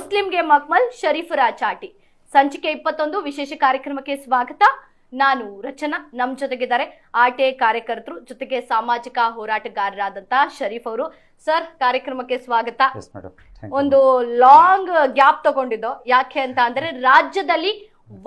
ಮುಸ್ಲಿಂಗೆ ಮಕ್ಮಲ್ ಶರೀಫರ ಚಾಟಿ ಸಂಚಿಕೆ 21 ವಿಶೇಷ ಕಾರ್ಯಕ್ರಮಕ್ಕೆ ಸ್ವಾಗತ. ನಾನು ರಚನಾ. ನಮ್ಮ ಜೊತೆಗಿದ್ದಾರೆ ಆರ್ಟಿಐ ಕಾರ್ಯಕರ್ತರು ಜೊತೆಗೆ ಸಾಮಾಜಿಕ ಹೋರಾಟಗಾರರಾದಂತ ಶರೀಫ್ ಅವರು. ಸರ್, ಕಾರ್ಯಕ್ರಮಕ್ಕೆ ಸ್ವಾಗತ. ಒಂದು ಲಾಂಗ್ ಗ್ಯಾಪ್ ತಗೊಂಡಿದ್ದು ಯಾಕೆ ಅಂತ ಅಂದ್ರೆ ರಾಜ್ಯದಲ್ಲಿ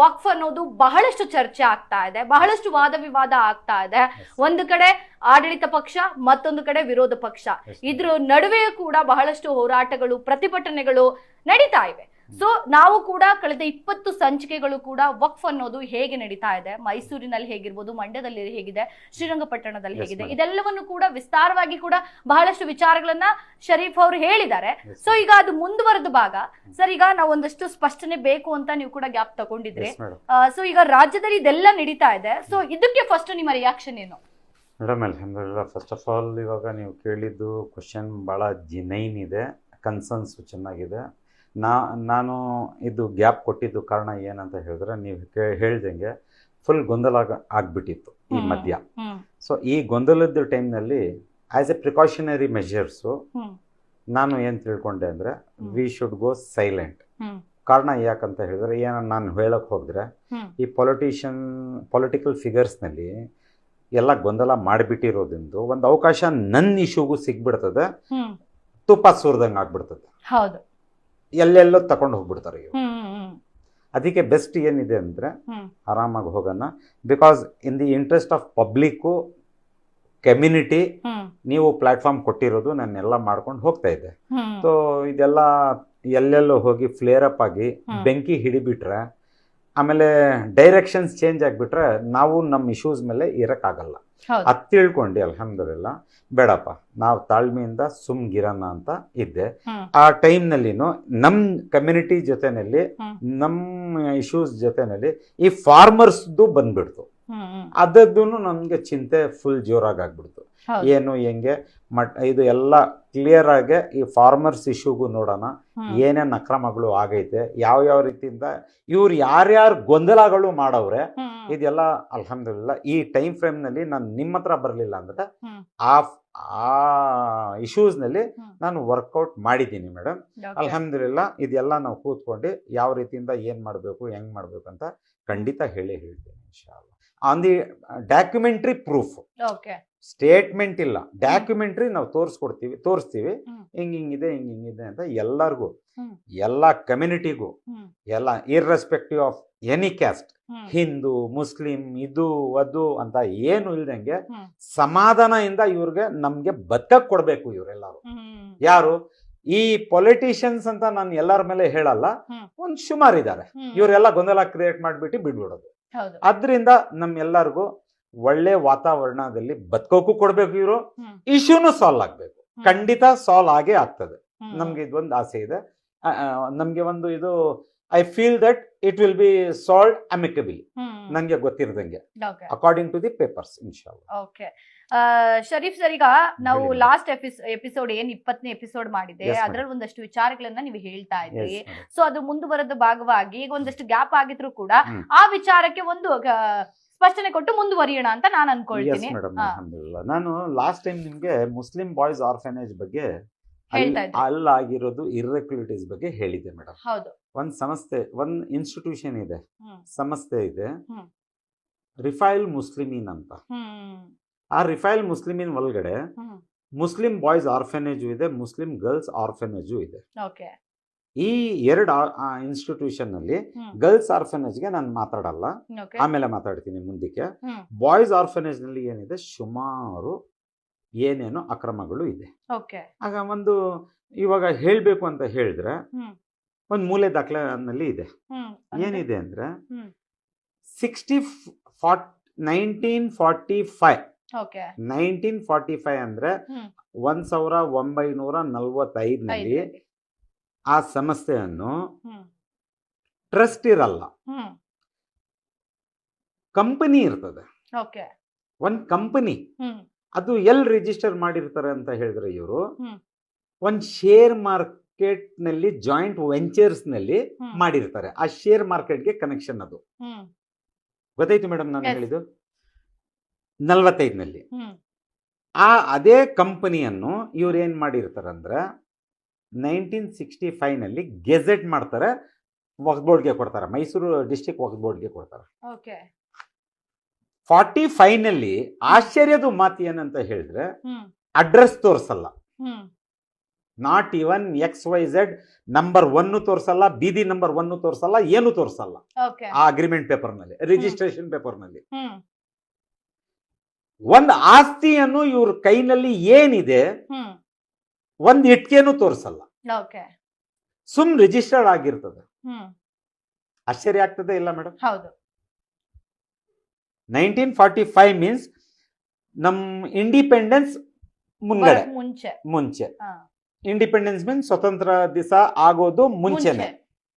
ವಕ್ಫ್ ಅನ್ನೋದು ಬಹಳಷ್ಟು ಚರ್ಚೆ ಆಗ್ತಾ ಇದೆ, ಬಹಳಷ್ಟು ವಾದ ವಿವಾದ ಆಗ್ತಾ ಇದೆ. ಒಂದು ಕಡೆ ಆಡಳಿತ ಪಕ್ಷ, ಮತ್ತೊಂದು ಕಡೆ ವಿರೋಧ ಪಕ್ಷ. ಇದ್ರ ನಡುವೆ ಕೂಡ ಬಹಳಷ್ಟು ಹೋರಾಟಗಳು, ಪ್ರತಿಭಟನೆಗಳು ನಡೀತಾ ಇವೆ. ಸೊ ನಾವು ಕೂಡ ಕಳೆದ 20 ಸಂಚಿಕೆಗಳು ಕೂಡ ವಕ್ಫ್ ಅನ್ನೋದು ಹೇಗೆ ನಡೀತಾ ಇದೆ, ಮೈಸೂರಿನಲ್ಲಿ ಹೇಗಿರ್ಬೋದು, ಮಂಡ್ಯದಲ್ಲಿ ಹೇಗಿದೆ, ಶ್ರೀರಂಗಪಟ್ಟಣದಲ್ಲಿ ಹೇಗಿದೆ, ಇದೆಲ್ಲವನ್ನು ಕೂಡ ವಿಸ್ತಾರವಾಗಿ ಕೂಡ ಬಹಳಷ್ಟು ವಿಚಾರಗಳನ್ನ ಶರೀಫ್ ಅವರು ಹೇಳಿದ್ದಾರೆ. ಸೊ ಈಗ ಅದು ಮುಂದುವರೆದ ಭಾಗ. ಸರ್, ಈಗ ನಾವು ಒಂದಷ್ಟು ಸ್ಪಷ್ಟನೆ ಬೇಕು ಅಂತ ನೀವು ಕೂಡ ಗ್ಯಾಪ್ ತಗೊಂಡಿದ್ರಿ. ಸೊ ಈಗ ರಾಜ್ಯದಲ್ಲಿ ಇದೆಲ್ಲ ನಡೀತಾ ಇದೆ. ಸೊ ಇದಕ್ಕೆ ಫಸ್ಟ್ ನಿಮ್ಮ ರಿಯಾಕ್ಷನ್ ಏನು? ಮೇಡಮ್, ಅಲ್ಹಮ್ದುಲಿಲ್ಲಾಹ್. ಫಸ್ಟ್ ಆಫ್ ಆಲ್, ಇವಾಗ ನೀವು ಕೇಳಿದ್ದು ಕ್ವಶನ್ ಭಾಳ ಜಿನೈನ್ ಇದೆ, ಕನ್ಸರ್ನ್ಸ್ ಚೆನ್ನಾಗಿದೆ. ನಾನು ಇದು ಗ್ಯಾಪ್ ಕೊಟ್ಟಿದ್ದು ಕಾರಣ ಏನಂತ ಹೇಳಿದ್ರೆ, ನೀವು ಹೇಳ್ದಂಗೆ ಫುಲ್ ಗೊಂದಲ ಆಗ್ಬಿಟ್ಟಿತ್ತು ಈ ಮಧ್ಯ. ಸೊ ಈ ಗೊಂದಲದ ಟೈಮ್ನಲ್ಲಿ ಆಸ್ ಎ ಪ್ರಿಕಾಷನರಿ ಮೆಷರ್ಸು ನಾನು ಏನು ತಿಳ್ಕೊಂಡೆ ಅಂದರೆ, ವಿ ಶುಡ್ ಗೋ ಸೈಲೆಂಟ್. ಕಾರಣ ಯಾಕಂತ ಹೇಳಿದ್ರೆ, ನಾನು ಹೇಳಕ್ ಹೋಗಿದ್ರೆ ಈ ಪೊಲಿಟಿಕಲ್ ಫಿಗರ್ಸ್ನಲ್ಲಿ ಎಲ್ಲ ಗೊಂದಲ ಮಾಡಿಬಿಟ್ಟಿರೋದ್ರಿಂದ ಒಂದು ಅವಕಾಶ ನನ್ನ ಇಶ್ಯೂಗೂ ಸಿಗ್ಬಿಡ್ತದೆ, ತುಪ್ಪ ಸುರಿದಂಗೆ ಆಗ್ಬಿಡ್ತದೆ. ಹೌದು, ಎಲ್ಲೆಲ್ಲೋ ತಗೊಂಡು ಹೋಗ್ಬಿಡ್ತಾರೆ ಇವರು. ಅದಕ್ಕೆ ಬೆಸ್ಟ್ ಏನಿದೆ ಅಂದ್ರೆ ಆರಾಮಾಗಿ ಹೋಗೋಣ. Because in the interest of public, community, ನೀವು ಪ್ಲಾಟ್ಫಾರ್ಮ್ ಕೊಟ್ಟಿರೋದು ನಾನೆಲ್ಲ ಮಾಡ್ಕೊಂಡು ಹೋಗ್ತಾ ಇದ್ದೆ. ಸೊ ಇದೆಲ್ಲ ಎಲ್ಲೆಲ್ಲೋ ಹೋಗಿ ಫ್ಲೇರ್ ಅಪ್ ಆಗಿ ಬೆಂಕಿ ಹಿಡಿಬಿಟ್ರೆ, ಆಮೇಲೆ ಡೈರೆಕ್ಷನ್ಸ್ ಚೇಂಜ್ ಆಗಿಬಿಟ್ರೆ ನಾವು ನಮ್ಮ ಇಶ್ಯೂಸ್ ಮೇಲೆ ಇರಕ್ಕಾಗಲ್ಲ. ಅದು ತಿಳ್ಕೊಂಡು ಅಲ್ಹಮ್ದುಲಿಲ್ಲಾಹ್ ಬೇಡಪ್ಪ, ನಾವು ತಾಳ್ಮೆಯಿಂದ ಸುಮ್ಗಿರೋಣ ಅಂತ ಇದ್ದೆ. ಆ ಟೈಮ್ನಲ್ಲಿನೂ ನಮ್ಮ ಕಮ್ಯುನಿಟಿ ಜೊತೆನಲ್ಲಿ, ನಮ್ಮ ಇಶ್ಯೂಸ್ ಜೊತೆನಲ್ಲಿ ಈ ಫಾರ್ಮರ್ಸ್ದು ಬಂದ್ಬಿಡ್ತು. ಅದದ್ದು ನಮ್ಗೆ ಚಿಂತೆ ಫುಲ್ ಜೋರಾಗಿ ಆಗ್ಬಿಡ್ತು. ಏನು ಹೆಂಗೆ ಇದು ಎಲ್ಲ ಕ್ಲಿಯರ್ ಆಗಿ ಈ ಫಾರ್ಮರ್ಸ್ ಇಶ್ಯೂಗೂ ನೋಡೋಣ, ಏನೇನು ಅಕ್ರಮಗಳು ಆಗೈತೆ, ಯಾವ ರೀತಿಯಿಂದ ಇವ್ರು ಯಾರ್ಯಾರು ಗೊಂದಲಗಳು ಮಾಡವ್ರೆ, ಇದೆಲ್ಲ ಅಲ್ಹಮ್ದುಲಿಲ್ಲಾಹ್ ಈ ಟೈಮ್ ಫ್ರೇಮ್ ನಲ್ಲಿ ನಾನು ನಿಮ್ಮ ಹತ್ರ ಬರಲಿಲ್ಲ ಅಂದ್ರೆ ಆ ಇಶ್ಯೂಸ್ ನಲ್ಲಿ ನಾನು ವರ್ಕೌಟ್ ಮಾಡಿದ್ದೀನಿ ಮೇಡಮ್. ಅಲ್ಹಮ್ದುಲಿಲ್ಲಾಹ್ ಇದೆಲ್ಲ ನಾವು ಕೂತ್ಕೊಂಡು ಯಾವ ರೀತಿಯಿಂದ ಏನ್ ಮಾಡಬೇಕು, ಹೆಂಗ್ ಮಾಡ್ಬೇಕು ಅಂತ ಖಂಡಿತ ಹೇಳ್ತೇನೆ ಇನ್ಶಾಅಲ್ಲಾಹ್. On the documentary proof, statement ಇಲ್ಲ, ಡಾಕ್ಯುಮೆಂಟ್ರಿ ನಾವು ತೋರಿಸ್ತೀವಿ ಹಿಂಗಿದೆ ಅಂತ ಎಲ್ಲರಿಗೂ, ಎಲ್ಲ ಕಮ್ಯುನಿಟಿಗೂ, ಎಲ್ಲ irrespective of any caste, Hindu Muslim ಇದು ಅದು ಅಂತ ಏನು ಇಲ್ದಂಗೆ ಸಮಾಧಾನದಿಂದ ಇವ್ರಿಗೆ ನಮ್ಗೆ ಬದುಕಕ್ ಕೊಡ್ಬೇಕು. ಇವರೆಲ್ಲರೂ ಯಾರು ಈ ಪೊಲಿಟಿಷಿಯನ್ಸ್ ಅಂತ ನಾನು ಎಲ್ಲರ ಮೇಲೆ ಹೇಳಲ್ಲ, ಒಂದ್ ಸುಮಾರು ಇದ್ದಾರೆ, ಇವರೆಲ್ಲ ಗೊಂದಲ ಕ್ರಿಯೇಟ್ ಮಾಡ್ಬಿಟ್ಟು ಬಿಡ್ಬಿಡೋದು. ಅದ್ರಿಂದ ನಮ್ಮೆಲ್ಲರಿಗೂ ಒಳ್ಳೆ ವಾತಾವರಣದಲ್ಲಿ ಬದುಕೋಕು ಕೊಡ್ಬೇಕು. ಇವರು ಇಶ್ಯೂನು ಸಾಲ್ವ್ ಆಗ್ಬೇಕು, ಖಂಡಿತ ಸಾಲ್ವ್ ಆಗೇ ಆಗ್ತದೆ. ನಮ್ಗೆ ಇದೊಂದು ಆಸೆ ಇದೆ. ನಮ್ಗೆ ಒಂದು ಇದು I feel that it will be solve amicably, ನಂಗೆ ಗೊತ್ತಿರದಂಗೆ ಅಕಾರ್ಡಿಂಗ್ ಟು ದಿ ಪೇಪರ್ಸ್ ಇನ್ಶಾಅಲ್ಲಾಹ್. ಓಕೆ ಶರೀಫ್ ಸರ್, ಈಗ ನಾವು ಲಾಸ್ಟ್ ಎಪಿಸೋಡ್ ಏನ್ 20ನೇ ಎಪಿಸೋಡ್ ಮಾಡಿದೆ, ಅದ್ರಲ್ಲಿ ಒಂದಷ್ಟು ವಿಚಾರಗಳನ್ನ ನೀವು ಹೇಳ್ತಾ ಇದ್ರಿ. ಸೊ ಅದು ಮುಂದುವರೆದ ಭಾಗವಾಗಿ ಈಗ ಒಂದಷ್ಟು ಗ್ಯಾಪ್ ಆಗಿದ್ರು ಕೂಡ ಆ ವಿಚಾರಕ್ಕೆ ಒಂದು ಸ್ಪಷ್ಟನೆ ಕೊಟ್ಟು ಮುಂದುವರಿಯೋಣ ಅಂತ ನಾನು ಅನ್ಕೊಳ್ತೀನಿ. ನಾನು ಲಾಸ್ಟ್ ಟೈಮ್ ನಿಮ್ಗೆ ಮುಸ್ಲಿಂ ಬಾಯ್ಸ್ ಆರ್ಫನೇಜ್ ಬಗ್ಗೆ, ಅಲ್ಲಾಗಿರೋದು ಇರ್ರೆಗ್ಯುಲರಿಟೀಸ್ ಬಗ್ಗೆ ಹೇಳಿದ್ದೆ ಮೇಡಮ್. ಒಂದ್ ಸಂಸ್ಥೆ, ಒಂದ್ ಇನ್ಸ್ಟಿಟ್ಯೂಷನ್ ಇದೆ, ಸಂಸ್ಥೆ ಇದೆ, ರಿಫೈಲ್ ಮುಸ್ಲಿಮೀನ್ ಅಂತ. ಆ ರಿಫೈಲ್ ಮುಸ್ಲಿಮೀನ್ ಒಳಗಡೆ ಮುಸ್ಲಿಂ ಬಾಯ್ಸ್ ಆರ್ಫನೇಜು ಇದೆ, ಮುಸ್ಲಿಂ ಗರ್ಲ್ಸ್ ಆರ್ಫನೇಜು ಇದೆ. ಈ ಎರಡು ಇನ್ಸ್ಟಿಟ್ಯೂಷನ್ ನಲ್ಲಿ ಗರ್ಲ್ಸ್ ಆರ್ಫನೇಜ್ಗೆ ನಾನು ಮಾತಾಡಲ್ಲ, ಆಮೇಲೆ ಮಾತಾಡ್ತೀನಿ ಮುಂದಕ್ಕೆ. ಬಾಯ್ಸ್ ಆರ್ಫನೇಜ್ ನಲ್ಲಿ ಏನಿದೆ, ಸುಮಾರು ಏನೇನೋ ಅಕ್ರಮಗಳು ಇದೆ. ಆಗ ಒಂದು ಇವಾಗ ಹೇಳ್ಬೇಕು ಅಂತ ಹೇಳಿದ್ರೆ, ಒಂದು ಮೂಲೆ ದಾಖಲೆನಲ್ಲಿ ಇದೆ. ಏನಿದೆ ಅಂದ್ರೆ 1945 ಅಂದ್ರೆ 1945 ನಲ್ಲಿ ಆ ಸಂಸ್ಥೆಯನ್ನು ಟ್ರಸ್ಟ್ ಇರಲ್ಲ, ಕಂಪನಿ ಇರ್ತದೆ. ಒಂದ್ ಕಂಪನಿ ಅದು ಎಲ್ಲಿ ರಿಜಿಸ್ಟರ್ ಮಾಡಿರ್ತಾರೆ ಅಂತ ಹೇಳಿದ್ರೆ, ಇವರು ಒಂದ್ ಶೇರ್ ಮಾರ್ಕೆಟ್ ನಲ್ಲಿ ಜಾಯಿಂಟ್ ವೆಂಚರ್ಸ್ ನಲ್ಲಿ ಮಾಡಿರ್ತಾರೆ. ಆ ಶೇರ್ ಮಾರ್ಕೆಟ್ಗೆ ಕನೆಕ್ಷನ್ ಅದು ಗೊತ್ತಾಯ್ತು ಮೇಡಮ್. ನಾನು ಹೇಳಿದ್ದು 45 ನಲ್ಲಿ ಅದೇ ಕಂಪನಿಯನ್ನು ಇವ್ರು ಏನ್ ಮಾಡಿರ್ತಾರಂದ್ರೆ 1965 ನಲ್ಲಿ ಗೆಜೆಟ್ ಮಾಡ್ತಾರೆ, ವಕ್ಫ್ ಬೋರ್ಡ್ಗೆ ಕೊಡ್ತಾರೆ, ಮೈಸೂರು ಡಿಸ್ಟ್ರಿಕ್ಟ್ ವಕ್ಫ್ ಬೋರ್ಡ್ಗೆ ಕೊಡ್ತಾರೆ. ಓಕೆ 45 ನಲ್ಲಿ ಆಶ್ಚರ್ಯದ ಮಾತು ಏನಂತ ಹೇಳಿದ್ರೆ ಅಡ್ರೆಸ್ ತೋರಿಸಲ್ಲ, ನಾಟ್ ಇವನ್ XYZ ನಂಬರ್ 1 ತೋರಿಸಲ್ಲ, ಬೀದಿ ನಂಬರ್ 1 ತೋರಿಸಲ್ಲ, ಏನು ತೋರಿಸಲ್ಲ ಓಕೆ ಆ ಅಗ್ರಿಮೆಂಟ್ ಪೇಪರ್ ನಲ್ಲಿ, ರಿಜಿಸ್ಟ್ರೇಷನ್ ಪೇಪರ್ ನಲ್ಲಿ. ಒಂದು ಆಸ್ತಿಯನ್ನು ಇವ್ರ ಕೈನಲ್ಲಿ ಏನಿದೆ ಒಂದ್ ಇಟ್ಕೆನೂ ತೋರಿಸಲ್ಲ, ಓಕೆ ಸುಮ್ ರಿಜಿಸ್ಟರ್ಡ್ ಆಗಿರ್ತದೆ. ಆಶ್ಚರ್ಯ ಆಗ್ತದೆ ಇಲ್ಲ ಮೇಡಮ್? ಹೌದು. 1945 ಮೀನ್ಸ್ ನಮ್ ಇಂಡಿಪೆಂಡೆನ್ಸ್ ಮುಂಚೆ ಮುಂಚೆ ಇಂಡಿಪೆಂಡೆನ್ಸ್ ಮೀನ್ಸ್ ಸ್ವತಂತ್ರ ದಿವಸ ಆಗೋದು ಮುಂಚೆನೆ,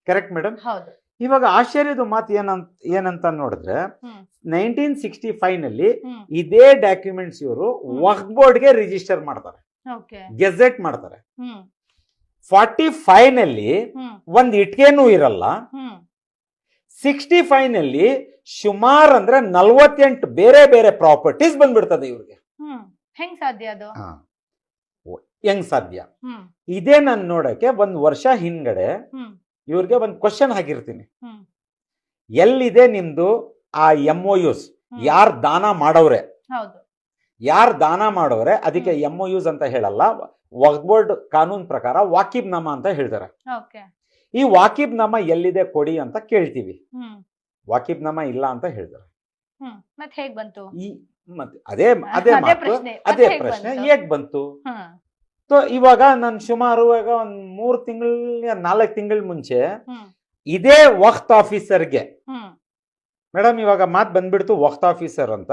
ಕರೆಕ್ಟ್ ಮೇಡಮ್? ಹೌದು. ಇವಾಗ ಆಶ್ಚರ್ಯದ ಮಾತು ಏನಂತ ನೋಡಿದ್ರೆ 1965 ನಲ್ಲಿ ಇದೇ ಡಾಕ್ಯುಮೆಂಟ್ಸ್ ಇವರು ವಕ್ಫ್ ಬೋರ್ಡ್ಗೆ ರಿಜಿಸ್ಟರ್ ಮಾಡ್ತಾರೆ, ಗೆಜೆಟ್ ಮಾಡ್ತಾರೆ. 45 ನಲ್ಲಿ ಒಂದ್ ಇಟ್ಕೆನೂ ಇರಲ್ಲ. 65 ನಲ್ಲಿ ಸುಮಾರು ಅಂದ್ರೆ 48 ಬೇರೆ ಬೇರೆ ಪ್ರಾಪರ್ಟೀಸ್ ಬಂದ್ಬಿಡ್ತದೆ ಇವ್ರಿಗೆ. ಹೆಂಗ್ ಸಾಧ್ಯ ಅದು? ಹೆಂಗ್ ಸಾಧ್ಯ? ಇದೇ ನಾನು ನೋಡಕ್ಕೆ ಒಂದ್ ವರ್ಷ ಹಿಂದ್ಗಡೆ ಇವ್ರಿಗೆ ಒಂದ್ ಕ್ವಶನ್ ಹಾಕಿರ್ತೀನಿ, ಎಲ್ಲಿದೆ ನಿಮ್ದು ಆ MOUs, ಯಾರ್ ದಾನ ಮಾಡವ್ರೆ, ಯಾರ್ ದಾನ ಮಾಡವ್ರೆ, ಅದಕ್ಕೆ MOUs ಅಂತ ಹೇಳಲ್ಲ, ವಕ್ಫ್ ಬೋರ್ಡ್ ಕಾನೂನ್ ಪ್ರಕಾರ ವಾಕಿಬ್ ನಾಮ ಅಂತ ಹೇಳ್ತಾರೆ. ಈ ವಾಕಿಬ್ ನಾಮ ಎಲ್ಲಿದೆ ಕೊಡಿ ಅಂತ ಕೇಳ್ತೀವಿ, ವಾಕಿಬ್ ನಾಮ ಇಲ್ಲ ಅಂತ ಹೇಳ್ತಾರೆ. ಮತ್ತೆ ಹೇಗ್ ಬಂತು? ಮತ್ತೆ ಅದೇ ಪ್ರಶ್ನೆ ಹೇಗ್ ಬಂತು? ಇವಾಗ ನಾನು ಸುಮಾರು ಒಂದ್ 3 ತಿಂಗಳ 4 ತಿಂಗಳ ಮುಂಚೆ ಇದೇ ವಕ್ಫ್ ಆಫೀಸರ್ಗೆ, ಮೇಡಮ್ ಇವಾಗ ಮಾತ್ ಬಂದ್ಬಿಡ್ತು ವಕ್ಫ್ ಆಫೀಸರ್ ಅಂತ,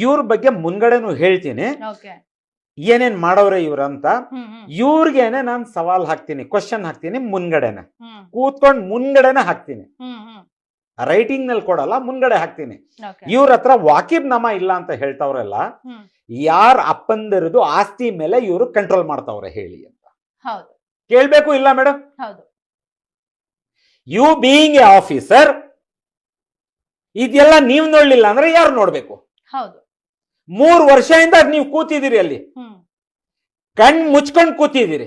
ಇವ್ರ ಬಗ್ಗೆ ಮುನ್ಗಡೆನು ಹೇಳ್ತೀನಿ ಏನೇನ್ ಮಾಡವ್ರೆ ಇವ್ರಂತ. ಇವ್ರಿಗೇನೆ ನಾನು ಸವಾಲ್ ಹಾಕ್ತೀನಿ, ಕ್ವಶನ್ ಹಾಕ್ತೀನಿ, ಮುನ್ಗಡೆನೆ ಕೂತ್ಕೊಂಡ್ ಮುನ್ಗಡೆನೆ ಹಾಕ್ತೀನಿ, ರೈಟಿಂಗ್ ನಲ್ಲಿ ಕೊಡಲ್ಲ, ಮುನ್ಗಡೆ ಹಾಕ್ತೀನಿ. ಇವ್ರ ಹತ್ರ ವಾಕಿಬ್ ನಾಮ ಇಲ್ಲ ಅಂತ ಹೇಳ್ತಾವ್ರಲ್ಲ, ಯಾರ ಅಪ್ಪಂದಿರದು ಆಸ್ತಿ ಮೇಲೆ ಇವರು ಕಂಟ್ರೋಲ್ ಮಾಡ್ತಾವ್ರೆ ಹೇಳಿ ಅಂತ ಕೇಳ್ಬೇಕು ಇಲ್ಲ madam? You being a officer ಇದೆಲ್ಲ ನೀವ್ ನೋಡ್ಲಿಲ್ಲ ಅಂದ್ರೆ ಯಾರು ನೋಡ್ಬೇಕು? 3 ವರ್ಷದಿಂದ ನೀವು ಕೂತಿದ್ದೀರಿ ಅಲ್ಲಿ, ಕಣ್ ಮುಚ್ಕೊಂಡ್ ಕೂತಿದ್ದೀರಿ,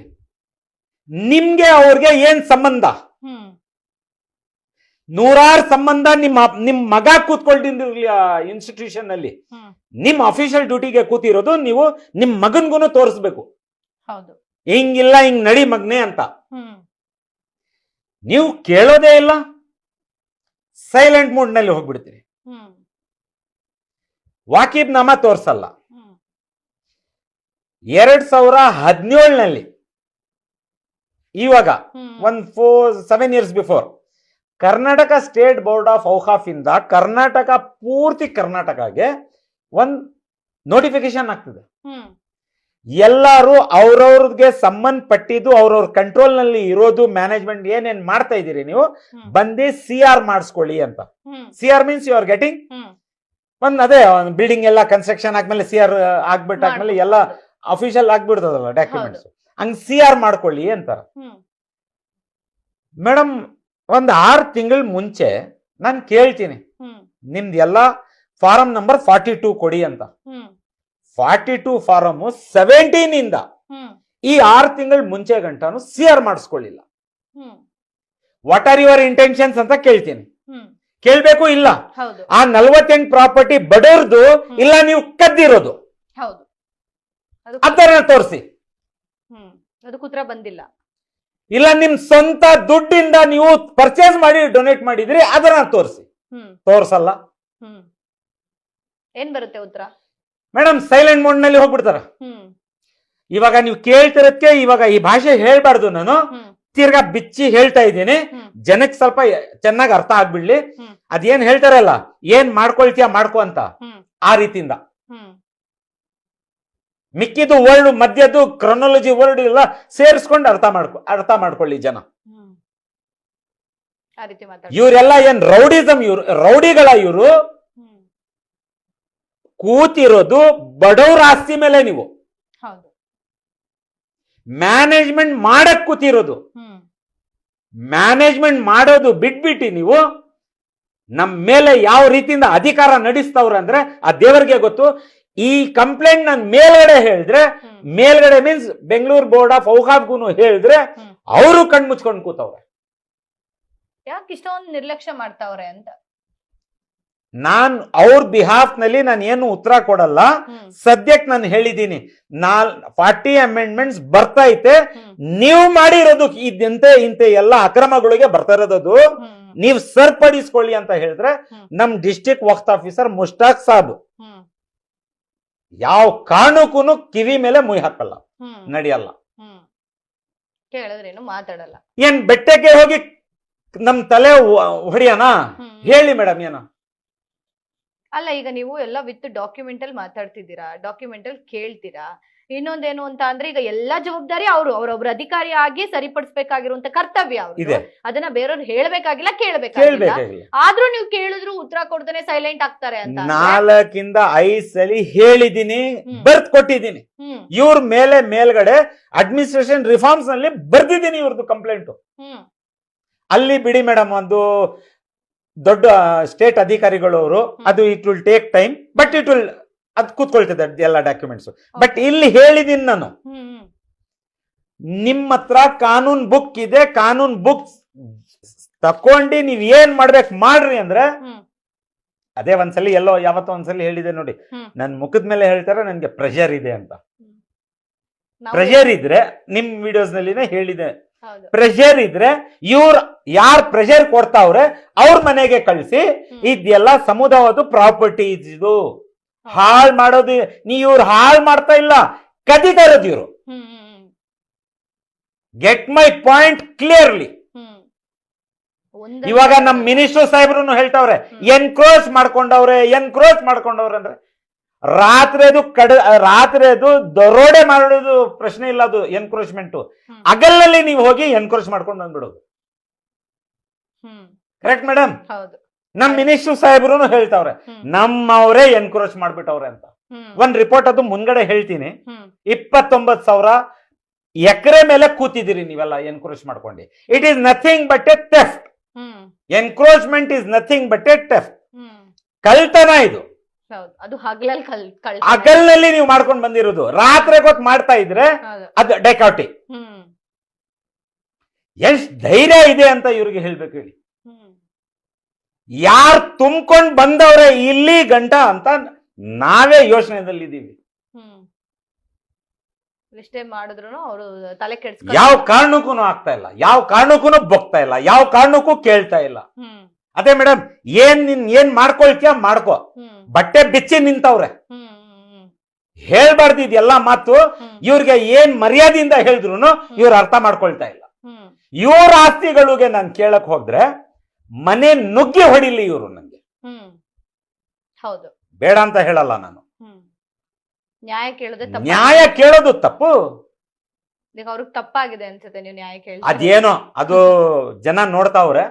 ನಿಮ್ಗೆ ಅವ್ರಿಗೆ ಏನ್ ಸಂಬಂಧ? 100 ಸಂಬಂಧ. ನಿಮ್ ಮಗ ಕೂತ್ಕೊಂಡಿರ್ಲಿ ಇನ್ಸ್ಟಿಟ್ಯೂಷನ್ ಅಲ್ಲಿ, ನಿಮ್ ಅಫಿಷಿಯಲ್ ಡ್ಯೂಟಿಗೆ ಕೂತಿರೋದು ನೀವು ನಿಮ್ ಮಗನ್ಗೂ ತೋರಿಸ್ಬೇಕು, ಹಿಂಗಿಲ್ಲ ಹಿಂಗ್ ನಡಿ ಮಗ್ನೆ ಅಂತ. ನೀವು ಕೇಳೋದೇ ಇಲ್ಲ, ಸೈಲೆಂಟ್ ಮೂಡ್ ನಲ್ಲಿ ಹೋಗ್ಬಿಡ್ತೀರಿ, ವಾಕಿಬ್ ನಾಮ ತೋರ್ಸಲ್ಲ. 2017 ನಲ್ಲಿ ಇವಾಗ 7 years before Karnataka state board of Auqaf ಇಂದ ಕರ್ನಾಟಕ ಪೂರ್ತಿ ಕರ್ನಾಟಕಗೆ ಒಂದ್ ನೋಟಿಫಿಕೇಶನ್ ಆಗ್ತದೆ. ಎಲ್ಲಾರು ಅವ್ರವ್ರಿಗೆ ಸಂಬಂಧಪಟ್ಟಿದ್ದು ಅವ್ರವ್ರ ಕಂಟ್ರೋಲ್ ನಲ್ಲಿ ಇರೋದು ಮ್ಯಾನೇಜ್ಮೆಂಟ್ ಏನೇನ್ ಮಾಡ್ತಾ ಇದೀರಿ ನೀವು ಬಂದು CR ಮಾಡಿಸ್ಕೊಳ್ಳಿ ಅಂತ. CR means you are getting ಅದೇ ಬಿಲ್ಡಿಂಗ್ ಎಲ್ಲ ಕನ್ಸ್ಟ್ರಕ್ಷನ್ ಆದ್ಮೇಲೆ CR ಆಗ್ಬಿಟ್ಟಾದ್ಮೇಲೆ ಎಲ್ಲ ಅಫಿಷಿಯಲ್ ಆಗ್ಬಿಡ್ತದಲ್ಲ ಡಾಕ್ಯುಮೆಂಟ್ಸ್, ಹಂಗ್ CR ಮಾಡ್ಕೊಳ್ಳಿ ಅಂತ. ಮೇಡಮ್ ಒಂದ್ 6 ತಿಂಗಳ ಮುಂಚೆ ನಾನು ಕೇಳ್ತೀನಿ ನಿಮ್ದು ಎಲ್ಲ ಫಾರಂ ನಂಬರ್ 42 ಕೊಡಿ ಅಂತ. 42 ಫಾರಂ 17 ಇಂದ ಈ 6 ತಿಂಗಳ ಮುಂಚೆ ಗಂಟಾನು CR ಮಾಡಿಸ್ಕೊಳ್ಳಿಲ್ಲ. ವಾಟ್ ಆರ್ ಯುವರ್ ಇಂಟೆನ್ಷನ್ಸ್ ಅಂತ ಕೇಳ್ತೀನಿ, ಕೇಳ್ಬೇಕು ಇಲ್ಲ? ಆ 48 ಪ್ರಾಪರ್ಟಿ ಬಡವ್ರದು ಇಲ್ಲ ನೀವು ಕದ್ದಿರೋದು ಅದನ್ನ ತೋರಿಸಿ. ಉತ್ತರ ಬಂದಿಲ್ಲ. ಇಲ್ಲ ನಿಮ್ ಸ್ವಂತ ದುಡ್ಡಿಂದ ನೀವು ಪರ್ಚೇಸ್ ಮಾಡಿ ಡೊನೇಟ್ ಮಾಡಿದ್ರಿ ಅದನ್ನ ತೋರಿಸಿ. ತೋರ್ಸಲ್ಲ. ಏನ್ ಬರುತ್ತೆ ಉತ್ತರ? ಮೇಡಮ್ ಸೈಲೆಂಟ್ ಮೋಡ್ ನಲ್ಲಿ ಹೋಗ್ಬಿಡ್ತಾರ. ಇವಾಗ ನೀವು ಕೇಳ್ತಿರಕ್ಕೆ ಇವಾಗ ಈ ಭಾಷೆ ಹೇಳ್ಬಾರ್ದು, ನಾನು ತಿರ್ಗಾ ಬಿಚ್ಚಿ ಹೇಳ್ತಾ ಇದ್ದೀನಿ, ಜನಕ್ಕೆ ಸ್ವಲ್ಪ ಚೆನ್ನಾಗಿ ಅರ್ಥ ಆಗ್ಬಿಡ್ಲಿ. ಅದೇನ್ ಹೇಳ್ತಾರಲ್ಲ ಏನ್ ಮಾಡ್ಕೊಳ್ತೀಯ ಮಾಡ್ಕೊ ಅಂತ, ಆ ರೀತಿಯಿಂದ ಮಿಕ್ಕಿದ್ದು ವರ್ಡ್ ಮಧ್ಯದ್ದು ಕ್ರೊನಾಲಜಿ ವರ್ಡ್ ಎಲ್ಲ ಸೇರಿಸ್ಕೊಂಡು ಅರ್ಥ ಮಾಡ್ಕೊಳ್ಳಿ ಜನ. ಇವರೆಲ್ಲ ಏನ್ ರೌಡಿಸಂ, ರೌಡಿಗಳ ಇವರು ಕೂತಿರೋದು ಬಡವ್ರ ಆಸ್ತಿ ಮೇಲೆ. ನೀವು ಮ್ಯಾನೇಜ್ಮೆಂಟ್ ಮಾಡಕ್ ಕೂತಿರೋದು, ಮ್ಯಾನೇಜ್ಮೆಂಟ್ ಮಾಡೋದು ಬಿಟ್ಬಿಟ್ಟು ನೀವು ನಮ್ಮ ಮೇಲೆ ಯಾವ ರೀತಿಯಿಂದ ಅಧಿಕಾರ ನಡೆಸ್ತವ್ರ ಅಂದ್ರೆ ಆ ದೇವರಿಗೆ ಗೊತ್ತು. ಈ ಕಂಪ್ಲೇಂಟ್ ನಾನು ಮೇಲ್ಗಡೆ ಹೇಳಿದ್ರೆ, ಮೇಲ್ಗಡೆ ಮೀನ್ಸ್ ಬೆಂಗಳೂರು ಬೋರ್ಡ್ ಆಫ್ ಔಕಾಫ್ಗೂ ಹೇಳಿದ್ರೆ ಅವರು ಕಣ್ ಮುಚ್ಕೊಂಡು ಕೂತವ್ರೆ. ಯಾಕೆ ಇಷ್ಟೊಂದು ನಿರ್ಲಕ್ಷ್ಯ ಮಾಡ್ತಾವ್ರೆ ಅಂತ ನಾನ್ ಅವ್ರ ಬಿಹಾಫ್ ನಲ್ಲಿ ನಾನು ಏನು ಉತ್ತರ ಕೊಡಲ್ಲ. ಸದ್ಯಕ್ಕೆ ನಾನು ಹೇಳಿದ್ದೀನಿ, 40 ಅಮೆಂಡ್ಮೆಂಟ್ಸ್ ಬರ್ತಾ ಐತೆ. ನೀವು ಮಾಡಿರೋದು ಇಂತೆ ಎಲ್ಲ ಅಕ್ರಮಗಳಿಗೆ ಬರ್ತಾ ಇರೋದು ನೀವು ಸರಿಪಡಿಸ್ಕೊಳ್ಳಿ ಅಂತ ಹೇಳಿದ್ರೆ ನಮ್ ಡಿಸ್ಟ್ರಿಕ್ಟ್ ವಕ್ಫ್ ಆಫೀಸರ್ ಮುಷ್ತಾಕ್ ಸಾಬ್ ಯಾವ ಕಾರಣಕ್ಕೂ ಕಿವಿ ಮೇಲೆ ಮುಯ್ ಹಾಕಲ್ಲ, ನಡೆಯಲ್ಲ. ಕೇಳಿದ್ರೇನು ಮಾತಾಡಲ್ಲ. ಏನ್ ಬೆಟ್ಟಕ್ಕೆ ಹೋಗಿ ನಮ್ ತಲೆ ಹೊಡಿಯೋಣ? ಹೇಳಿ ಮೇಡಮ್, ಏನ ಅಲ್ಲ, ಈಗ ನೀವು ಎಲ್ಲ ವಿತ್ ಡಾಕ್ಯುಮೆಂಟಲ್ ಮಾತಾಡ್ತಿದ್ದೀರಾ, ಡಾಕ್ಯುಮೆಂಟಲ್ ಕೇಳ್ತೀರಾ. ಇನ್ನೊಂದೇನು ಅಂತ ಅಂದ್ರೆ, ಈಗ ಎಲ್ಲಾ ಜವಾಬ್ದಾರಿ ಅವ್ರೊಬ್ರು ಅಧಿಕಾರಿ ಆಗಿ ಸರಿಪಡಿಸ್ಬೇಕಾಗಿರುವಂತ ಕರ್ತವ್ಯ ಅವ್ರು. ಅದನ್ನ ಬೇರೆಯವ್ರು ಹೇಳ್ಬೇಕಾಗಿಲ್ಲ, ಕೇಳ್ಬೇಕಾಗಿಲ್ಲ. ಆದ್ರೂ ನೀವು ಕೇಳಿದ್ರು ಉತ್ತರ ಕೊಡ್ತಾನೆ ಸೈಲೆಂಟ್ ಆಗ್ತಾರೆ ಅಂತ 4 ಇಂದ 5 ಸಲ ಹೇಳಿದೀನಿ, ಬರ್ತ್ ಕೊಟ್ಟಿದ್ದೀನಿ. ಇವ್ರ ಮೇಲ್ಗಡೆ ಅಡ್ಮಿನಿಸ್ಟ್ರೇಷನ್ ರಿಫಾರ್ಮ್ಸ್ ನಲ್ಲಿ ಬರ್ದಿದ್ದೀನಿ ಇವ್ರದ್ದು ಕಂಪ್ಲೇಂಟ್. ಅಲ್ಲಿ ಬಿಡಿ ಮೇಡಮ್, ಒಂದು ದೊಡ್ಡ ಸ್ಟೇಟ್ ಅಧಿಕಾರಿಗಳು ಅವರು, ಅದು it will take time, but it will ಅದು ಕೂತ್ಕೊಳ್ತದೆ ಎಲ್ಲ ಡಾಕ್ಯುಮೆಂಟ್ಸ್. ಬಟ್ ಇಲ್ಲಿ ಹೇಳಿದೀನಿ ನಾನು, ನಿಮ್ಮ ಹತ್ರ ಕಾನೂನ್ ಬುಕ್ ಇದೆ, ಕಾನೂನ್ ಬುಕ್ ತಕೊಂಡಿ ನೀವ್ ಏನ್ ಮಾಡ್ಬೇಕು ಮಾಡ್ರಿ ಅಂದ್ರೆ, ಅದೇ ಒಂದ್ಸಲಿ ಎಲ್ಲೋ ಯಾವತ್ತೋ ಒಂದ್ಸಲಿ ಹೇಳಿದೆ ನೋಡಿ, ನನ್ ಮುಖದ ಮೇಲೆ ಹೇಳ್ತಾರೆ ನನ್ಗೆ ಪ್ರೆಷರ್ ಇದೆ ಅಂತ. ಪ್ರೆಷರ್ ಇದ್ರೆ ನಿಮ್ ವಿಡಿಯೋಸ್ ನಲ್ಲಿನೇ ಹೇಳಿದೆ, ಪ್ರೆಷರ್ ಇದ್ರೆ ಇವ್ರು ಯಾರ್ ಪ್ರೆಷರ್ ಕೊಡ್ತಾವ್ರೆ ಅವ್ರ ಮನೆಗೆ ಕಳಿಸಿ, ಇದೆಲ್ಲ ಸಮುದಾಯದ ಪ್ರಾಪರ್ಟೀಸ್, ಇದು ಹಾಳ್ ಮಾಡೋದು ಇವ್ರು ಹಾಳ್ ಮಾಡ್ತಾ ಇಲ್ಲ, ಕದೀತಾ ಇರೋದು ಇವ್ರು. Get my point clearly. ಇವಾಗ ನಮ್ ಮಿನಿಸ್ಟರ್ ಸಾಹೇಬ್ರು ಹೇಳ್ತಾವ್ರೆ ಎನ್ಕ್ರೋಚ್ ಮಾಡ್ಕೊಂಡವ್ರೆ ಅಂದ್ರೆ, ರಾತ್ರಿದು ದರೋಡೆ ಮಾಡೋದು ಪ್ರಶ್ನೆ ಇಲ್ಲ, ಅದು ಎನ್ಕ್ರೋಚ್ಮೆಂಟ್. ಹಗಲಲ್ಲಿ ನೀವು ಹೋಗಿ ಎನ್ಕ್ರೋಚ್ ಮಾಡ್ಕೊಂಡು ಬಂದ್ಬಿಡೋದು. Correct madam? ನಮ್ ಮಿನಿಸ್ಟರ್ ಸಾಹೇಬ್ರು ಹೇಳ್ತಾವ್ರೆ ನಮ್ಮವರೇ ಎನ್ಕ್ರೋಚ್ ಮಾಡ್ಬಿಟ್ಟವ್ರೆ ಅಂತ. ಒಂದ್ ರಿಪೋರ್ಟ್ ಅದು ಮುಂದ್ಗಡೆ ಹೇಳ್ತೀನಿ. 29,000 ಎಕರೆ ಮೇಲೆ ಕೂತಿದ್ದೀರಿ ನೀವೆಲ್ಲ ಎನ್ಕ್ರೋಚ್ ಮಾಡ್ಕೊಂಡು. It is nothing but A theft. Encroachment is nothing but A theft. ಕಳ್ತನ ಇದು. ಹಗಲ್ನಲ್ಲಿ ನೀವು ಮಾಡ್ಕೊಂಡು ಬಂದಿರೋದು, ರಾತ್ರಿ ಗೊತ್ತು ಮಾಡ್ತಾ ಇದ್ರೆ ಅದು ಡೈಕಾಟಿ. ಎಷ್ಟ್ ಧೈರ್ಯ ಇದೆ ಅಂತ ಇವ್ರಿಗೆ ಹೇಳ್ಬೇಕು ಹೇಳಿ. ಯಾರು ತುಂಬ್ಕೊಂಡ್ ಬಂದವ್ರೆ ಇಲ್ಲಿ ಗಂಟ ಅಂತ ನಾವೇ ಯೋಚನೆದಲ್ಲಿದ್ದೀವಿ. ಯಾವ ಕಾರಣಕ್ಕೂ ಆಗ್ತಾ ಇಲ್ಲ, ಯಾವ ಕಾರಣಕ್ಕೂ ಬೊಗ್ತಾ ಇಲ್ಲ, ಯಾವ ಕಾರಣಕ್ಕೂ ಕೇಳ್ತಾ ಇಲ್ಲ. ಅದೇ ಮೇಡಮ್, ಏನ್ ಮಾಡ್ಕೊಳ್ತೀಯ ಮಾಡ್ಕೋ, ಬಟ್ಟೆ ಬಿಚ್ಚಿ ನಿಂತವ್ರೆ. ಹೇಳ್ಬಾರ್ದು ಇದೆಲ್ಲ ಮಾತು. ಇವ್ರಿಗೆ ಏನ್ ಮರ್ಯಾದೆಯಿಂದ ಹೇಳಿದ್ರು ಇವ್ರು ಅರ್ಥ ಮಾಡ್ಕೊಳ್ತಾ ಇಲ್ಲ. ಇವ್ರ ಆಸ್ತಿಗಳಿಗೆ ನಾನು ಕೇಳಕ್ ಹೋದ್ರೆ ಮನೆ ನುಗ್ಗಿ ಹೊಡಿಲಿ ಇವರು ನಂಗೆ. ಹೌದು, ಬೇಡ ಅಂತ ಹೇಳಲ್ಲ ನಾನು. ನ್ಯಾಯ ಕೇಳೋದು ತಪ್ಪು. ಅವ್ರಿಗೆ ತಪ್ಪಾಗಿದೆ ಅನ್ಸುತ್ತೆ ನೀವು ನ್ಯಾಯ ಕೇಳಿ. ಅದೇನೋ ಅದು ಜನ ನೋಡ್ತಾವ್ರೆ.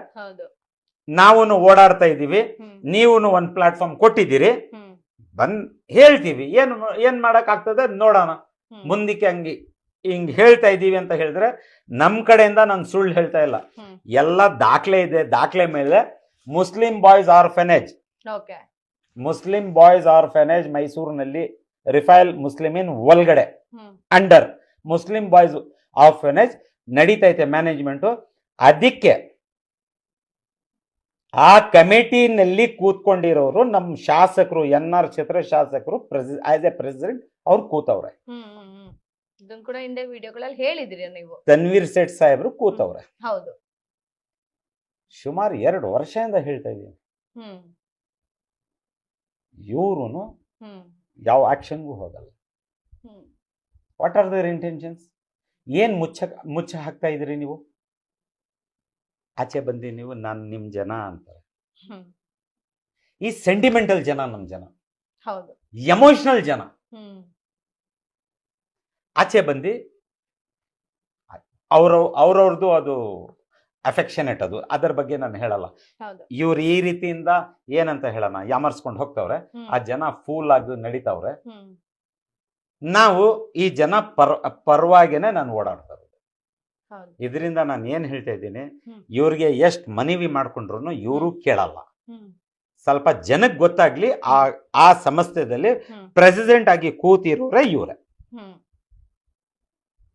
ನಾವು ಓಡಾಡ್ತಾ ಇದೀವಿ, ನೀವು ಒಂದ್ ಪ್ಲಾಟ್ಫಾರ್ಮ್ ಕೊಟ್ಟಿದ್ದೀರಿ, ಬಂದ್ ಹೇಳ್ತೀವಿ. ಏನ್ ಮಾಡಕ್ ಆಗ್ತದೆ ನೋಡೋಣ. ಮುಂದಕ್ಕೆ ಹಿಂಗ್ ಹೇಳ್ತಾ ಇದೀವಿ ಅಂತ ಹೇಳಿದ್ರೆ ನಮ್ ಕಡೆಯಿಂದ ನಾನು ಸುಳ್ಳು ಹೇಳ್ತಾ ಇಲ್ಲ, ಎಲ್ಲ ದಾಖಲೆ ಇದೆ. ದಾಖಲೆ ಮೇಲೆ ಮುಸ್ಲಿಂ ಬಾಯ್ಸ್ ಆರ್ಫನೇಜ್ ಮೈಸೂರಿನಲ್ಲಿ ರಿಫೈಲ್ ಮುಸ್ಲಿಮಿನ್ ಒಳಗಡೆ ಅಂಡರ್ ಮುಸ್ಲಿಂ ಬಾಯ್ಸ್ ಆರ್ಫನೇಜ್ ನಡೀತೈತೆ ಮ್ಯಾನೇಜ್ಮೆಂಟ್. ಅದಕ್ಕೆ ಆ ಕಮಿಟಿನಲ್ಲಿ ಕೂತ್ಕೊಂಡಿರೋರು ನಮ್ಮ ಶಾಸಕರು, NR ಕ್ಷೇತ್ರ ಶಾಸಕರು, ಆಸ್ ಎ ಪ್ರೆಸಿಡೆಂಟ್ ಅವ್ರು ಕೂತವ್ರೆ. ಕೂಡ ಹಿಂದೆ ವಿಡಿಯೋಗಳಲ್ಲಿ ಹೇಳಿದ್ರಿ ನೀವು. ತನ್ವೀರ್ ಸೇಠ್ ಸಾಹೇಬ್ರು ಕೂತವ್ರೆ. ಹೌದು, ಸುಮಾರು 2 ವರ್ಷದಿಂದ ಹೇಳ್ತಾ ಇದ್ದೀನಿ. ಇವ್ರು ಯಾವ ಆಕ್ಷನ್ಗೂ ಹೋಗಲ್ಲ. What are their intentions? ಏನ್ ಮುಚ್ಚ ಹಾಕ್ತಾ ಇದ್ರಿ ನೀವು? ಆಚೆ ಬಂದಿ ನೀವು ನಾನು ನಿಮ್ ಜನ ಅಂತಾರೆ. ಈ ಸೆಂಟಿಮೆಂಟಲ್ ಜನ ನಮ್ ಜನ, ಎಮೋಷನಲ್ ಜನ. ಆಚೆ ಬಂದು ಅವ್ರವ್ರದ್ದು ಅದು ಅಫೆಕ್ಷನೇಟ್, ಅದು ಅದರ ಬಗ್ಗೆ ನಾನು ಹೇಳಲ್ಲ. ಇವ್ರು ಈ ರೀತಿಯಿಂದ ಏನಂತ ಹೇಳೋಣ ಯಾಮರ್ಸ್ಕೊಂಡು ಹೋಗ್ತವ್ರೆ. ಆ ಜನ ಫೂಲ್ ಆಗಿ ನಡೀತಾವ್ರೆ. ನಾವು ಈ ಜನ ಪರವಾಗಿನೇ ನಾನು ಓಡಾಡ್ತಾ ಇರೋದು. ಇದರಿಂದ ನಾನು ಏನ್ ಹೇಳ್ತಾ ಇದ್ದೀನಿ, ಇವ್ರಿಗೆ ಎಷ್ಟು ಮನವಿ ಮಾಡ್ಕೊಂಡ್ರು ಇವರು ಕೇಳಲ್ಲ. ಸ್ವಲ್ಪ ಜನಕ್ಕೆ ಗೊತ್ತಾಗ್ಲಿ ಆ ಸಂಸ್ಥೆದಲ್ಲಿ ಹ್ಮ್. ಪ್ರೆಸಿಡೆಂಟ್ ಆಗಿ ಕೂತಿರೋರೇ ಇವರೇ. ಹ್ಮ್.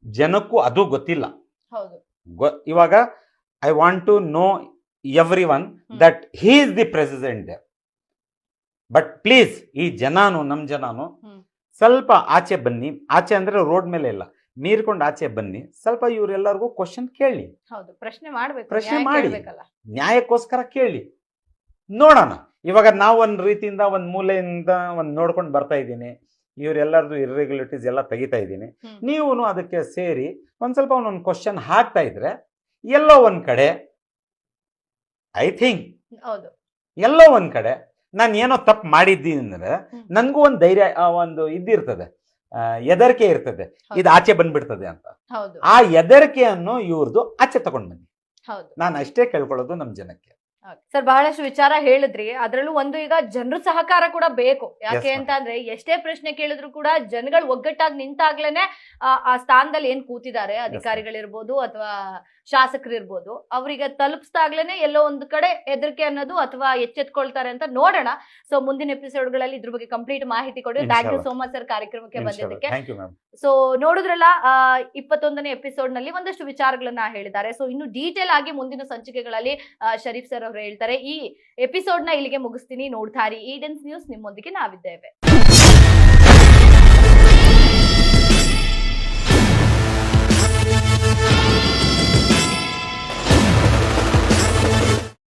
ಜನಕ್ಕೂ ಅದು ಗೊತ್ತಿಲ್ಲ. ಹೌದು. ಇವಾಗ I want to know every one that he is the president there. But please ಈ ಜನನು ನಮ್ಮ ಜನನು ಸ್ವಲ್ಪ ಆಚೆ ಬನ್ನಿ. ಆಚೆ ಅಂದ್ರೆ ರೋಡ್ ಮೇಲೆ ಇಲ್ಲ, ಮೀರ್ಕೊಂಡು ಆಚೆ ಬನ್ನಿ. ಸ್ವಲ್ಪ ಇವರೆಲ್ಲರಿಗೂ ಕ್ವಶನ್ ಕೇಳಿ. ಹೌದು, ಪ್ರಶ್ನೆ ಮಾಡ್ಬೇಕು, ಪ್ರಶ್ನೆ ನ್ಯಾಯ ಮಾಡಿ. ಕೇಳ್ಬೇಕಲ್ಲ. ನ್ಯಾಯಕ್ಕೋಸ್ಕರ ಕೇಳಿ ನೋಡೋಣ. ಇವಾಗ ನಾವು ಒಂದ್ ರೀತಿಯಿಂದ ಒಂದ್ ಮೂಲೆಯಿಂದ ಒಂದ್ ನೋಡ್ಕೊಂಡು ಬರ್ತಾ ಇದ್ದೀನಿ, ಇವರೆಲ್ಲರದು ಇರ್ರೆಗ್ಯುಲೇಟೀಸ್ ಎಲ್ಲ ತೆಗಿತಾ ಇದ್ದೀನಿ. ನೀವು ಅದಕ್ಕೆ ಸೇರಿ ಒಂದ್ ಸ್ವಲ್ಪ ಒಂದೊಂದು ಕ್ವಶನ್ ಹಾಕ್ತಾ ಇದ್ರೆ ಎಲ್ಲೋ ಒಂದ್ ಕಡೆ ಐ ಥಿಂಕ್ ಹೌದು, ಎಲ್ಲೋ ಒಂದ್ ಕಡೆ ನಾನು ಏನೋ ತಪ್ಪು ಮಾಡಿದ್ದೀನಿ ಅಂದ್ರೆ ನನ್ಗೂ ಒಂದು ಧೈರ್ಯ, ಒಂದು ಇದಿರ್ತದೆ, ಹೆದರಿಕೆ ಇರ್ತದೆ, ಇದು ಆಚೆ ಬಂದ್ಬಿಡ್ತದೆ ಅಂತ. ಹೌದು, ಆ ಹೆದರಿಕೆಯನ್ನು ಇವ್ರದ್ದು ಆಚೆ ತಗೊಂಡ್ ಬನ್ನಿ. ಹೌದು. ನಾನು ಅಷ್ಟೇ ಕೇಳ್ಕೊಳ್ಳೋದು ನಮ್ಮ ಜನಕ್ಕೆ. ಸರ್, ಬಹಳಷ್ಟು ವಿಚಾರ ಹೇಳಿದ್ರಿ. ಅದ್ರಲ್ಲೂ ಒಂದು ಈಗ ಜನರ ಸಹಕಾರ ಕೂಡ ಬೇಕು. ಯಾಕೆ Yes, ಅಂತ ಅಂದ್ರೆ ಎಷ್ಟೇ ಪ್ರಶ್ನೆ ಕೇಳಿದ್ರು ಕೂಡ ಜನಗಳು ಒಗ್ಗಟ್ಟಾಗಿ ನಿಂತಾಗ್ಲೇನೆ ಆ ಸ್ಥಾನದಲ್ಲಿ ಏನ್ ಕೂತಿದ್ದಾರೆ ಅಧಿಕಾರಿಗಳಿರ್ಬೋದು ಅಥವಾ ಶಾಸಕರಿರ್ಬೋದು, ಅವ್ರಿಗೆ ತಲುಪಿಸ್ದಾಗ್ಲೇನೆ ಎಲ್ಲೋ ಒಂದು ಕಡೆ ಹೆದರಿಕೆ ಅನ್ನೋದು ಅಥವಾ ಎಚ್ಚೆತ್ಕೊಳ್ತಾರೆ ಅಂತ ನೋಡೋಣ. ಸೊ ಮುಂದಿನ ಎಪಿಸೋಡ್ಗಳಲ್ಲಿ ಇದ್ರ ಬಗ್ಗೆ ಕಂಪ್ಲೀಟ್ ಮಾಹಿತಿ ಕೊಡಿ. Thank you so much sir ಕಾರ್ಯಕ್ರಮಕ್ಕೆ ಬಂದಿದ್ದಕ್ಕೆ. Thank you ma'am. ಸೊ ನೋಡಿದ್ರಲ್ಲ, 21ನೇ ಎಪಿಸೋಡ್ ನಲ್ಲಿ ಒಂದಷ್ಟು ವಿಚಾರಗಳನ್ನ ಹೇಳಿದ್ದಾರೆ. ಸೊ ಇನ್ನು ಡೀಟೇಲ್ ಆಗಿ ಮುಂದಿನ ಸಂಚಿಕೆಗಳಲ್ಲಿ ಶರೀಫ್ ಸರ್ ಅವರು ಹೇಳ್ತಾರೆ. ಈ ಎಪಿಸೋಡ್ ನ ಇಲ್ಲಿಗೆ ಮುಗಿಸ್ತೀನಿ. ನೋಡ್ತಾ ಇರಿ ಈಡನ್ಸ್ ನ್ಯೂಸ್, ನಿಮ್ಮೊಂದಿಗೆ ನಾವಿದ್ದೇವೆ.